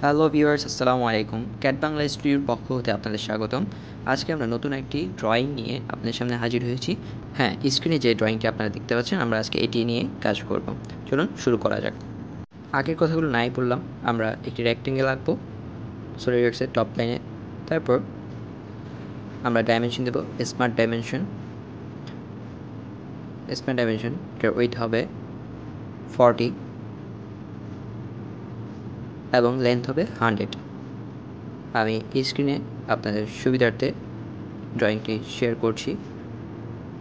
Hello viewers, আসসালামু আলাইকুম। Cat Bangla স্টুডিওর পক্ষ হতে আপনাদের স্বাগতম। আজকে আমরা নতুন একটি ড্রয়িং নিয়ে আপনাদের সামনে হাজির হয়েছি। হ্যাঁ, স্ক্রিনে যে ড্রয়িংটি আপনারা দেখতে পাচ্ছেন, আমরা আজকে এটি নিয়ে কাজ করব। চলুন শুরু করা যাক। আগের কথাগুলো নাই বললাম, আমরা একটি রেক্টেঙ্গেল আঁকবো সলিডওয়ার্কসের টপ লাইনে। তারপর আমরা ডাইমেনশন দেবো স্মার্ট ডাইমেনশন। এটার ওয়েট হবে 40 এবং লেন্থ হবে 100। আমি স্ক্রিনে আপনাদের সুবিধার্থে ড্রয়িংটি শেয়ার করছি,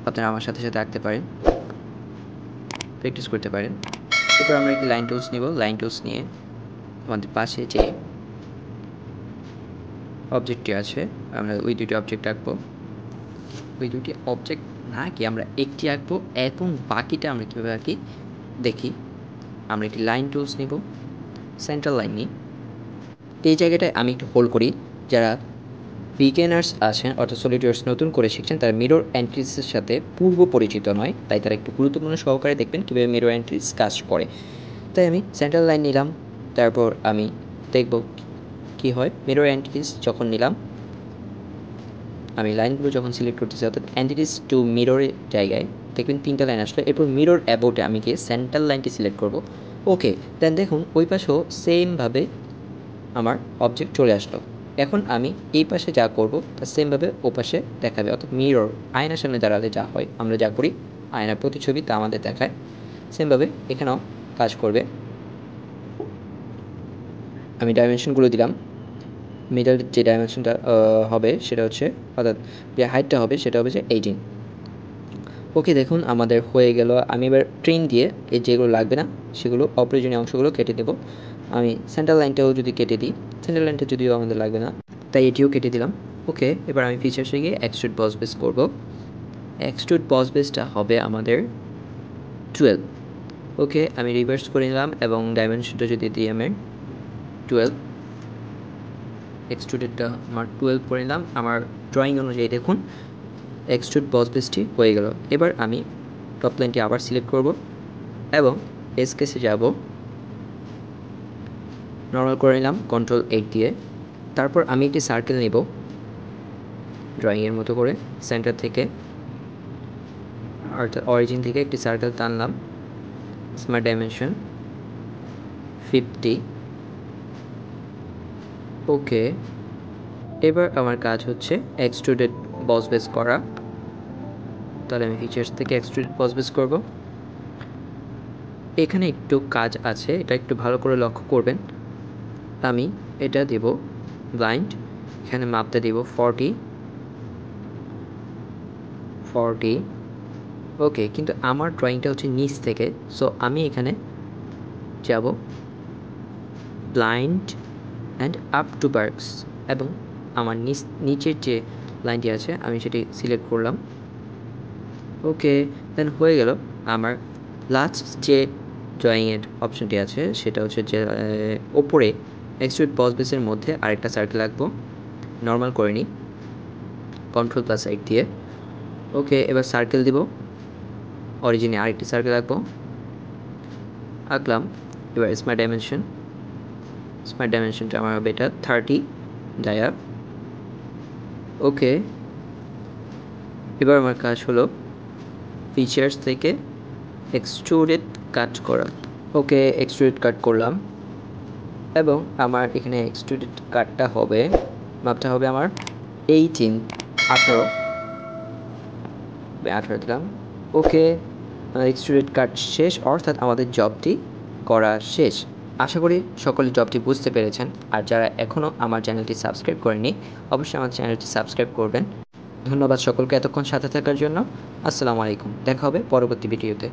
আপনারা আমার সাথে সাথে আঁকতে পারেন, প্র্যাকটিস করতে পারেন। এরপর আমরা একটি লাইন টুলস নিব। লাইন টুলস নিয়ে আমাদের পাশে যে অবজেক্টটি আছে, আমরা ওই দুটি অবজেক্ট আঁকবো। ওই দুটি অবজেক্ট না কি আমরা একটি আঁকবো এবং বাকিটা আমরা কীভাবে আঁকি দেখি। আমরা একটি লাইন টুলস নিব, সেন্ট্রাল লাইন নিই। এই জায়গাটায় আমি একটু হোল্ড করি। যারা বিগিনার্স আছেন, অর্থাৎ সলিডওয়ার্কস নতুন করে শিখছেন, তারা মিরর এন্ট্রিসের সাথে পূর্ব পরিচিত নয়, তাই তারা একটু গুরুত্বপূর্ণ সহকারে দেখবেন কীভাবে মিরর এন্ট্রিস কাজ করে। তাই আমি সেন্ট্রাল লাইন নিলাম। তারপর আমি দেখব কি হয়। মিরর এন্টিটিস যখন নিলাম, আমি লাইনগুলো যখন সিলেক্ট করতেছি, অর্থাৎ এন্টিটিস টু মিররের জায়গায় দেখবেন 3টা লাইন আসলো। এরপর মিরর অ্যাবাউটে আমি গিয়ে সেন্ট্রাল লাইনটি সিলেক্ট করব। ওকে, দেন দেখুন ওই পাশেও সেমভাবে আমার অবজেক্ট চলে আসলো। এখন আমি এই পাশে যা করব তা সেমভাবে ও পাশে দেখাবে, অর্থাৎ মিরর আয়নার সামনে দাঁড়ালে যা হয়, আমরা যা করি আয়নার প্রতিছবি তা আমাদের দেখায়, সেমভাবে এখানেও কাজ করবে। আমি ডাইমেনশনগুলো দিলাম। মিডল যে ডাইমেনশনটা হবে সেটা হচ্ছে, অর্থাৎ যে হাইটটা হবে সেটা হবে যে 18। ওকে, দেখুন আমাদের হয়ে গেল। আমি এবার ট্রেন দিয়ে এই যেগুলো লাগবে না সেগুলো, অপ্রয়োজনীয় অংশগুলো কেটে দেবো। আমি সেন্ট্রাল লাইনটাও যদি কেটে দিই, সেন্ট্রাল লাইনটা যদিও আমাদের লাগবে না, তাই এটিও কেটে দিলাম। ওকে, এবার আমি ফিচার্সে গিয়ে এক্সট্রুড বস বেস করবো। এক্সট্রুড বস বেসটা হবে আমাদের 12। ওকে, আমি রিভার্স করে নিলাম এবং ডাইমেনশনটা যদি দিই আমি 12, এক্সট্রুডেডটা আমার 12 করে নিলাম। আমার ড্রয়িং অনুযায়ী দেখুন এক্সট্রুড বস বেসটি হয়ে গেল। এবার আমি টপ লাইনটি আবার সিলেক্ট করব এবং এসকেসে যাব, নর্মাল করে নিলাম কন্ট্রোল 8 দিয়ে। তারপর আমি একটি সার্কেল নেব ড্রয়িংয়ের মতো করে, সেন্টার থেকে অর্থাৎ অরিজিন থেকে একটি সার্কেল টানলাম। Smart dimension 50। ওকে, এবার আমার কাজ হচ্ছে এক্সট্রুডেড বস বেস করা। তাহলে আমি ফিচার্স থেকে এক্সট্রুডেড বস বেস করব। এখানে একটু কাজ আছে, এটা একটু ভালো করে লক্ষ্য করবেন। আমি এটা দেব ব্লাইন্ড, এখানে মাপটা দেব 40। ওকে, কিন্তু আমার ড্রয়িংটা হচ্ছে নিচ থেকে, সো আমি এখানে যাব blind and up to barks, এবং আমার নিচের যে লাইনটি আছে আমি সেটি সিলেক্ট করলাম। ওকে, দেন হয়ে গেল। আমার লাস্ট যে ড্রয়িংয়ের অপশনটি আছে সেটা হচ্ছে যে ওপরে এক্সট্রুড বস বেসের মধ্যে আরেকটা সার্কেল আঁকবো। নর্মাল করে নিই Ctrl+8 দিয়ে। ওকে, এবার সার্কেল দিব, অরিজিনে আরেকটি সার্কেল আঁকবো, আঁকলাম। এবার স্মার্ট ডাইমেনশনটা আমার হবে এটা 30 ডায়া। ওকে, এবার আমার কাজ হলো ফিচার্স থেকে এক্সট্রুডেড কাট করা। ওকে, এক্সট্রুডেড কাট করলাম এবং আমার এখানে এক্সট্রুডেড কাটটা হবে, মাপটা হবে আমার 18 দিলাম। ওকে, এক্সট্রুডেড কাট শেষ, অর্থাৎ আমাদের জবটি করা শেষ। আশা করি সকলে জবটি বুঝতে পেরেছেন। আর যারা এখনও আমার চ্যানেলটি সাবস্ক্রাইব করেনি, অবশ্যই আমার চ্যানেলটি সাবস্ক্রাইব করবেন। ধন্যবাদ সকলকে এতক্ষণ সাথে থাকার জন্য। আসসালামু আলাইকুম, দেখা হবে পরবর্তী ভিডিওতে।